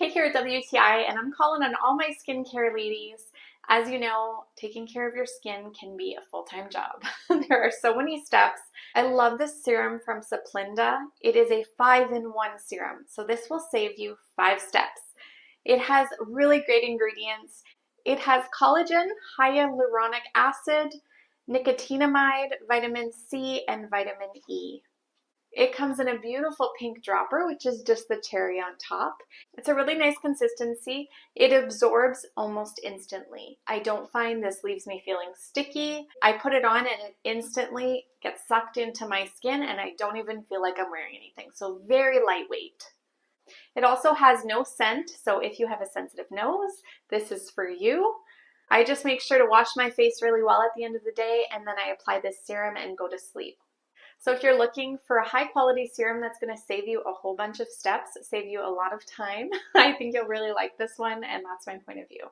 Kate here at WTI, and I'm calling on all my skincare ladies. As you know, taking care of your skin can be a full-time job. There are so many steps. I love this serum from Supplinda. It is a 5-in-1 serum, so this will save you 5 steps. It has really great ingredients. It has collagen, hyaluronic acid, nicotinamide, vitamin C, and vitamin E. It comes in a beautiful pink dropper, which is just the cherry on top. It's a really nice consistency. It absorbs almost instantly. I don't find this leaves me feeling sticky. I put it on and it instantly gets sucked into my skin and I don't even feel like I'm wearing anything. So very lightweight. It also has no scent, so if you have a sensitive nose, this is for you. I just make sure to wash my face really well at the end of the day, and then I apply this serum and go to sleep. So if you're looking for a high quality serum that's going to save you a whole bunch of steps, save you a lot of time, I think you'll really like this one, and that's my point of view.